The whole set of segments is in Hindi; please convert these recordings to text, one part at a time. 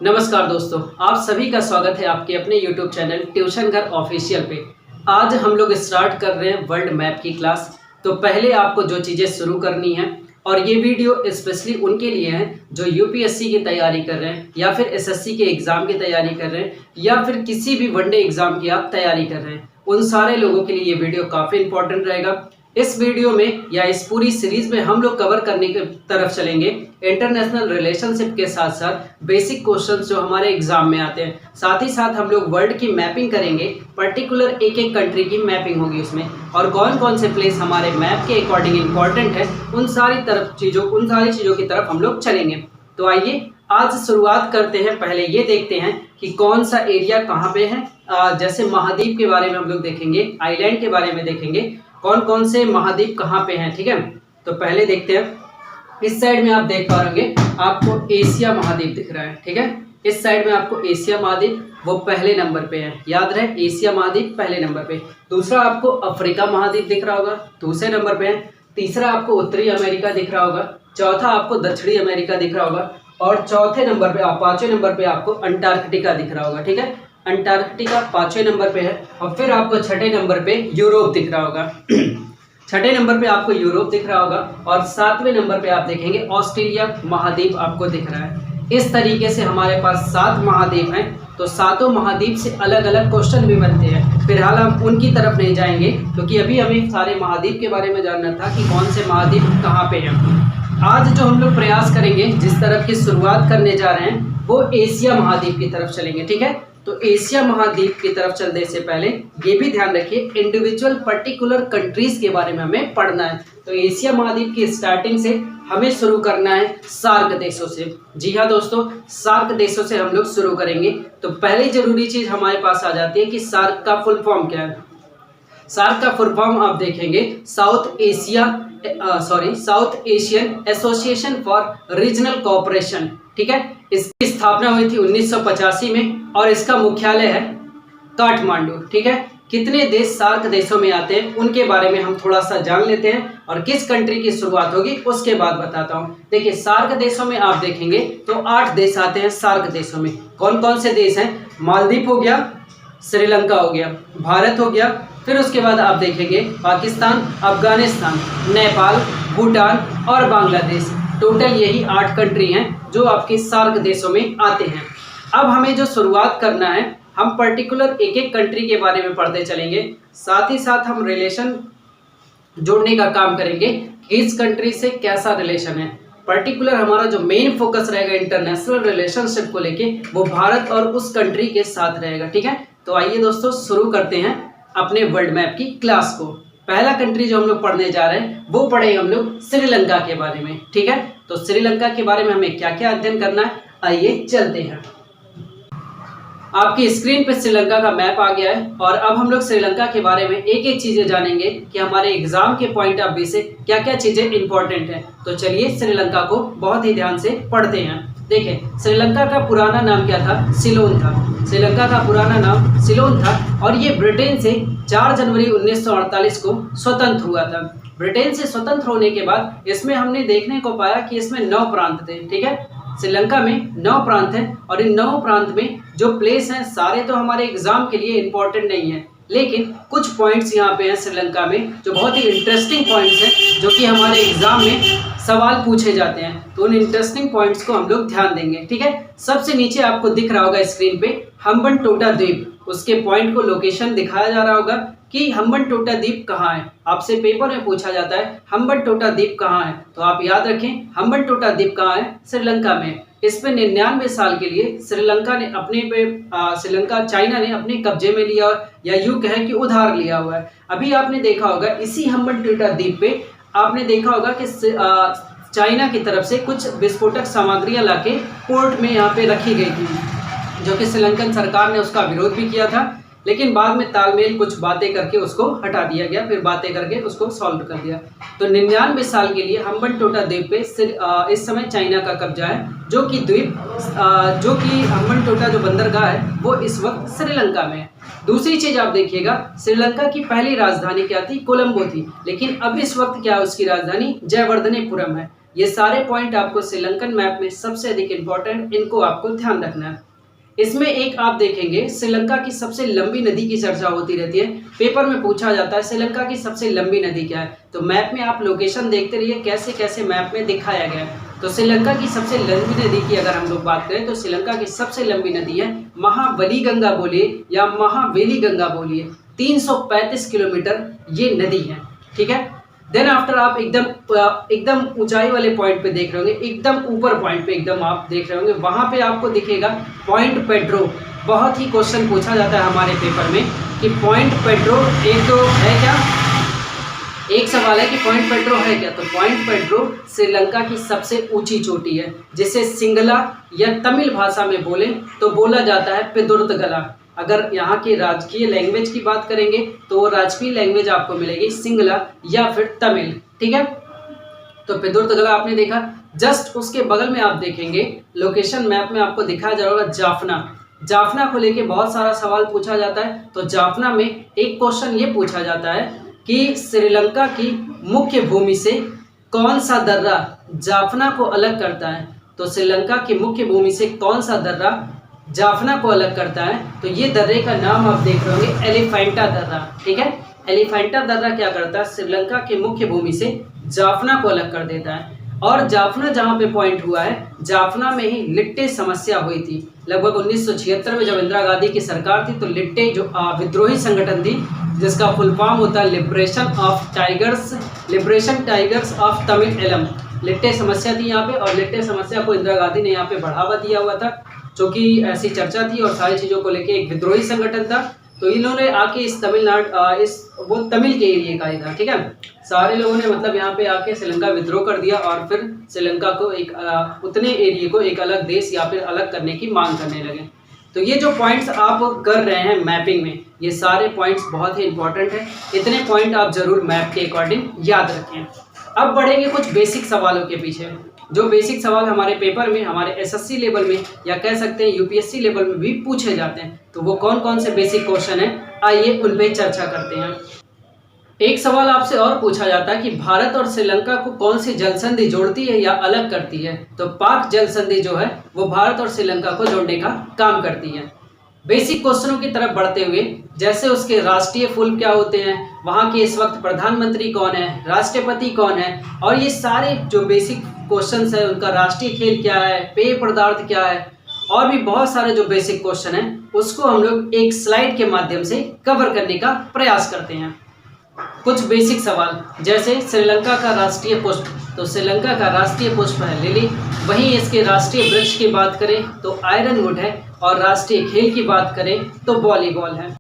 नमस्कार दोस्तों, आप सभी का स्वागत है आपके अपने YouTube चैनल ट्यूशन घर ऑफिशियल पे। आज हम लोग स्टार्ट कर रहे हैं वर्ल्ड मैप की क्लास। तो पहले आपको जो चीज़ें शुरू करनी है, और ये वीडियो स्पेशली उनके लिए है जो यूपीएससी की तैयारी कर रहे हैं या फिर एसएससी के एग्ज़ाम की तैयारी कर रहे हैं या फिर किसी भी वनडे एग्ज़ाम की आप तैयारी कर रहे हैं। उन सारे लोगों के लिए ये वीडियो काफ़ी इंपॉर्टेंट रहेगा। इस वीडियो में या इस पूरी सीरीज में हम लोग कवर करने की तरफ चलेंगे इंटरनेशनल रिलेशनशिप के साथ साथ बेसिक क्वेश्चंस जो हमारे एग्जाम में आते हैं। साथ ही साथ हम लोग वर्ल्ड की मैपिंग करेंगे, पर्टिकुलर एक एक कंट्री की मैपिंग होगी उसमें, और कौन कौन से प्लेस हमारे मैप के अकॉर्डिंग इंपॉर्टेंट है उन सारी चीज़ों की तरफ हम लोग चलेंगे। तो आइए आज शुरुआत करते हैं। पहले ये देखते हैं कि कौन सा एरिया कहाँ पे है। जैसे महाद्वीप के बारे में हम लोग देखेंगे, आइलैंड के बारे में देखेंगे, कौन कौन से महाद्वीप कहाँ पे हैं। ठीक है, तो पहले देखते हैं। इस साइड में आप देख पा रहे आपको एशिया महाद्वीप दिख रहा है। ठीक है, इस साइड में आपको एशिया महाद्वीप वो पहले नंबर पे है, याद रहे एशिया महाद्वीप पहले नंबर पे। दूसरा आपको अफ्रीका महाद्वीप दिख रहा होगा, दूसरे नंबर पे है। तीसरा आपको उत्तरी अमेरिका दिख रहा होगा। चौथा आपको दक्षिणी अमेरिका दिख रहा होगा, और चौथे नंबर पे पांचवें नंबर पे आपको अंटार्कटिका दिख रहा होगा। ठीक है, अंटार्कटिका पांचवें नंबर पे है। और फिर आपको छठे नंबर पे यूरोप दिख रहा होगा। छठे नंबर पे आपको यूरोप दिख रहा होगा, और सातवें नंबर पे आप देखेंगे ऑस्ट्रेलिया महाद्वीप आपको दिख रहा है। इस तरीके से हमारे पास 7 महाद्वीप हैं। तो सातों महाद्वीप से अलग अलग क्वेश्चन भी बनते हैं। फिलहाल हम उनकी तरफ नहीं जाएंगे क्योंकि अभी हमें सारे महाद्वीप के बारे में जानना था कि कौन से महाद्वीप कहाँ पे हैं। आज जो हम लोग प्रयास करेंगे, जिस तरफ की शुरुआत करने जा रहे हैं, वो एशिया महाद्वीप की तरफ चलेंगे। ठीक है, तो एशिया महाद्वीप की तरफ चलने से पहले ये भी ध्यान रखिए इंडिविजुअल पर्टिकुलर कंट्रीज के बारे में हमें पढ़ना है। तो एशिया महाद्वीप की स्टार्टिंग से हमें शुरू करना है सार्क देशों से। जी हाँ दोस्तों, सार्क देशों से हम लोग शुरू करेंगे। तो पहली जरूरी चीज हमारे पास आ जाती है कि सार्क का फुल फॉर्म क्या है। सार्क का फुल फॉर्म आप देखेंगे south Asian association for regional cooperation. ठीक है, इसकी स्थापना हुई थी 1985 में, और इसका मुख्यालय है काठमांडू। ठीक है, कितने देश सार्क देशों में आते हैं उनके बारे में हम थोड़ा सा जान लेते हैं, और किस कंट्री की शुरुआत होगी उसके बाद बताता हूं। देखिए, सार्क देशों में आप देखेंगे तो 8 देश आते हैं सार्क देशों में। कौन कौन से देश हैं? मालदीव हो गया, श्रीलंका हो गया, भारत हो गया, फिर उसके बाद आप देखेंगे पाकिस्तान, अफगानिस्तान, नेपाल, भूटान और बांग्लादेश। टोटल यही 8 कंट्री हैं जो आपके सार्क देशों में आते हैं। अब हमें जो शुरुआत करना है, हम पर्टिकुलर एक एक कंट्री के बारे में पढ़ते चलेंगे, साथ ही साथ हम रिलेशन जोड़ने का काम करेंगे कि इस कंट्री से कैसा रिलेशन है। पर्टिकुलर हमारा जो मेन फोकस रहेगा इंटरनेशनल रिलेशनशिप को लेके, वो भारत और उस कंट्री के साथ रहेगा। ठीक है, तो आइए दोस्तों शुरू करते हैं अपने वर्ल्ड मैप की क्लास को। पहला कंट्री जो हम लोग पढ़ने जा रहे हैं वो पढ़े हम लोग श्रीलंका के बारे में। ठीक है, तो श्रीलंका के बारे में हमें क्या क्या अध्ययन करना है, आइए चलते हैं। आपकी स्क्रीन पे श्रीलंका का मैप आ गया है, और अब हम लोग श्रीलंका के बारे में एक एक चीजें जानेंगे कि हमारे एग्जाम के पॉइंट ऑफ व्यू से क्या क्या चीजें इंपॉर्टेंट हैं। तो चलिए श्रीलंका को बहुत ही ध्यान से पढ़ते हैं। देखिए, श्रीलंका का पुराना नाम क्या था? सिलोन था। श्रीलंका का पुराना नाम सिलोन था, और ये ब्रिटेन से 4 जनवरी 1948 को स्वतंत्र हुआ था। ब्रिटेन से स्वतंत्र होने के बाद इसमें हमने देखने को पाया कि इसमें 9 प्रांत थे। ठीक है, श्रीलंका में 9 प्रांत हैं, और इन 9 प्रांत में जो प्लेस हैं सारे तो हमारे एग्जाम के लिए इंपॉर्टेंट नहीं है, लेकिन कुछ पॉइंट्स यहाँ पे हैं श्रीलंका में जो बहुत ही इंटरेस्टिंग पॉइंट्स हैं, जो कि हमारे एग्जाम में सवाल पूछे जाते हैं। तो उन इंटरेस्टिंग पॉइंट्स को हम लोग ध्यान देंगे। ठीक है, सबसे नीचे आपको दिख रहा होगा स्क्रीन पे हम्बनटोटा द्वीप, उसके पॉइंट को लोकेशन दिखाया जा रहा होगा कि हम्बनटोटा द्वीप कहाँ है। आपसे पेपर में पूछा जाता है हम्बनटोटा द्वीप कहाँ है, तो आप याद रखें हम्बनटोटा द्वीप कहाँ है? श्रीलंका में। इस पे 99 साल के लिए चाइना ने अपने कब्जे में लिया, या यूं कहें कि उधार लिया हुआ है। अभी आपने देखा होगा इसी हम्बनटोटा द्वीप पे आपने देखा होगा कि चाइना की तरफ से कुछ विस्फोटक सामग्रियां लाके पोर्ट में यहाँ पे रखी गई थी, जो कि श्रीलंकन सरकार ने उसका विरोध भी किया था, लेकिन बाद में तालमेल कुछ बातें करके उसको हटा दिया गया, फिर बातें करके उसको सॉल्व कर दिया। तो 99 साल के लिए हम्बनटोटा द्वीप पे इस समय चाइना का कब्जा है, जो कि हम्बनटोटा जो बंदरगाह है वो इस वक्त श्रीलंका में है। दूसरी चीज आप देखिएगा, श्रीलंका की पहली राजधानी क्या थी? कोलंबो थी, लेकिन अब इस वक्त क्या है उसकी राजधानी? जयवर्धनेपुरम है। ये सारे पॉइंट आपको श्रीलंकन मैप में सबसे अधिक इंपॉर्टेंट, इनको आपको ध्यान रखना है। इसमें एक आप देखेंगे श्रीलंका की सबसे लंबी नदी की चर्चा होती रहती है, पेपर में पूछा जाता है श्रीलंका की सबसे लंबी नदी क्या है। तो मैप में आप लोकेशन देखते रहिए कैसे कैसे मैप में दिखाया गया है। तो श्रीलंका की सबसे लंबी नदी की अगर हम लोग बात करें तो श्रीलंका की सबसे लंबी नदी है महाबली गंगा बोलिए या महावेली गंगा बोलिए, 335 किलोमीटर ये नदी है, ठीक है। देन आफ्टर आप एकदम ऊंचाई वाले पॉइंट पे देख रहे होंगे, एकदम ऊपर पॉइंट पे एकदम आप देख रहे होंगे, वहां पे आपको दिखेगा पॉइंट पेड्रो। बहुत ही क्वेश्चन पूछा जाता है हमारे पेपर में कि पॉइंट पेड्रो एक तो है क्या, एक सवाल है कि पॉइंट पेड्रो है क्या। तो पॉइंट पेड्रो श्रीलंका की सबसे ऊंची चोटी है, जिसे सिंगला या तमिल भाषा में बोले तो बोला जाता है पिदुर्तगला। अगर यहाँ की राजकीय लैंग्वेज की बात करेंगे तो वो राजकीय लैंग्वेज आपको मिलेगी सिंगला या फिर तमिल, ठीक है। तो पिदुर्तगला आपने देखा, जस्ट उसके बगल में आप देखेंगे लोकेशन मैप में आपको दिखाया जाएगा जाफना। जाफना को लेके बहुत सारा सवाल पूछा जाता है। तो जाफना में एक क्वेश्चन ये पूछा जाता है कि श्रीलंका की मुख्य भूमि से कौन सा दर्रा जाफना को अलग करता है। तो श्रीलंका की मुख्य भूमि से कौन सा दर्रा जाफना को अलग करता है। तो ये दर्रे का नाम आप देख रहे होंगे एलिफेंटा दर्रा, ठीक है। एलिफेंटा दर्रा क्या करता है, श्रीलंका की मुख्य भूमि से जाफना को अलग कर देता है। और जाफना जहाँ पे पॉइंट हुआ है, जाफना में ही लिट्टे समस्या हुई थी लगभग 1976 में जब इंदिरा गांधी की सरकार थी। तो लिट्टे जो विद्रोही संगठन थी, जिसका फुल फॉर्म होता है liberation tigers of Tamil Eelam, लिट्टे समस्या थी यहाँ पे। और लिट्टे समस्या को इंदिरा गांधी ने यहाँ पे बढ़ावा दिया हुआ था, जो कि ऐसी चर्चा थी और सारी चीज़ों को लेके एक विद्रोही संगठन था। तो इन्होंने आके इस तमिलनाडु वो तमिल के एरिया का ही था, ठीक है। सारे लोगों ने मतलब यहाँ पे आके श्रीलंका विद्रोह कर दिया और फिर श्रीलंका को एक उतने एरिया को एक अलग देश या फिर अलग करने की मांग करने लगे। तो ये जो पॉइंट्स आप कर रहे हैं मैपिंग में, ये सारे पॉइंट्स बहुत ही इंपॉर्टेंट है। इतने पॉइंट आप जरूर मैप के अकॉर्डिंग याद रखें। अब बढ़ेंगे कुछ बेसिक सवालों के पीछे। जो बेसिक सवाल हमारे पेपर में, हमारे एसएससी लेवल में या कह सकते हैं यूपीएससी लेवल में भी पूछे जाते हैं। तो वो कौन कौन से बेसिक क्वेश्चन हैं, आइए उन पे चर्चा करते हैं। एक सवाल आपसे और पूछा जाता है कि भारत और श्रीलंका को कौन सी जल संधि जोड़ती है या अलग करती है। तो पाक जल संधि जो है वो भारत और श्रीलंका को जोड़ने का काम करती है। बेसिक क्वेश्चनों की तरफ बढ़ते हुए, जैसे उसके राष्ट्रीय फूल क्या होते हैं, वहाँ के इस वक्त प्रधानमंत्री कौन है, राष्ट्रपति कौन है, और ये सारे जो बेसिक क्वेश्चंस है, उनका राष्ट्रीय खेल क्या है, पेय पदार्थ क्या है, और भी बहुत सारे जो बेसिक क्वेश्चन हैं उसको हम लोग एक स्लाइड के माध्यम से कवर करने का प्रयास करते हैं। कुछ बेसिक सवाल, जैसे श्रीलंका का राष्ट्रीय पुष्प, तो श्रीलंका का राष्ट्रीय पुष्प है लिली। वहीं इसके राष्ट्रीय वृक्ष की बात करें तो आयरनवुड है, और राष्ट्रीय खेल की बात करें तो वॉलीबॉल है।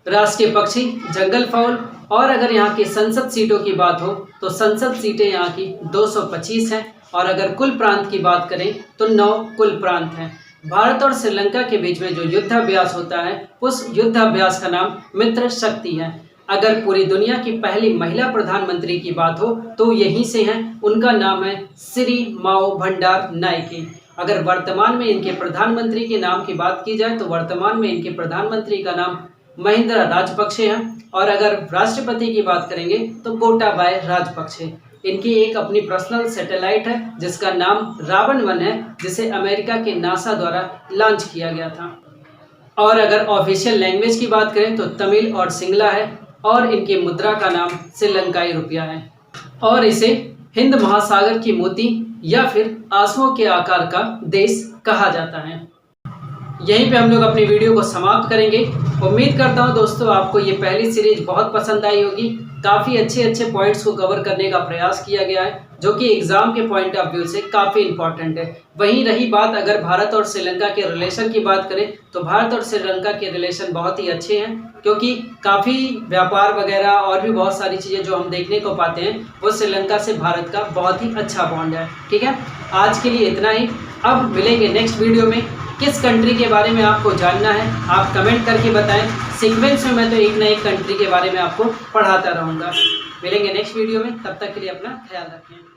राष्ट्रीय पक्षी जंगल फाउल। और अगर यहाँ की संसद सीटों की बात हो तो संसद सीटें यहाँ की 225 हैं, और अगर कुल प्रांत की बात करें तो 9 कुल प्रांत हैं। भारत और श्रीलंका के बीच में जो युद्धाभ्यास होता है उस युद्धाभ्यास का नाम मित्र शक्ति है। अगर पूरी दुनिया की पहली महिला प्रधानमंत्री की बात हो तो यहीं से हैं, उनका नाम है श्री माओ भंडार नायके। अगर वर्तमान में इनके प्रधानमंत्री के नाम की बात की जाए तो वर्तमान में इनके प्रधानमंत्री का नाम महिंद्रा राजपक्षे है, और अगर राष्ट्रपति की बात करेंगे तो गोटाबाय राजपक्षे। इनकी एक अपनी पर्सनल सैटेलाइट है जिसका नाम रावण-1 है, जिसे अमेरिका के नासा द्वारा लॉन्च किया गया था। और अगर ऑफिशियल लैंग्वेज की बात करें तो तमिल और सिंगला है, और इनकी मुद्रा का नाम श्रीलंकाई रुपया है, और इसे हिंद महासागर की मोती या फिर आंसुओं के आकार का देश कहा जाता है। यहीं पे हम लोग अपनी वीडियो को समाप्त करेंगे। उम्मीद करता हूँ दोस्तों आपको ये पहली सीरीज बहुत पसंद आई होगी। काफ़ी अच्छे पॉइंट्स को कवर करने का प्रयास किया गया है, जो कि एग्जाम के पॉइंट ऑफ व्यू से काफ़ी इंपॉर्टेंट है। वहीं रही बात अगर भारत और श्रीलंका के रिलेशन की बात करें तो भारत और श्रीलंका के रिलेशन बहुत ही अच्छे हैं, क्योंकि काफ़ी व्यापार वगैरह और भी बहुत सारी चीज़ें जो हम देखने को पाते हैं वो श्रीलंका से भारत का बहुत ही अच्छा बॉन्ड है। ठीक है, आज के लिए इतना ही। अब मिलेंगे नेक्स्ट वीडियो में। किस कंट्री के बारे में आपको जानना है आप कमेंट करके बताएं। सीक्वेंस में मैं तो एक ना एक कंट्री के बारे में आपको पढ़ाता रहूँगा। मिलेंगे नेक्स्ट वीडियो में, तब तक के लिए अपना ख्याल रखें।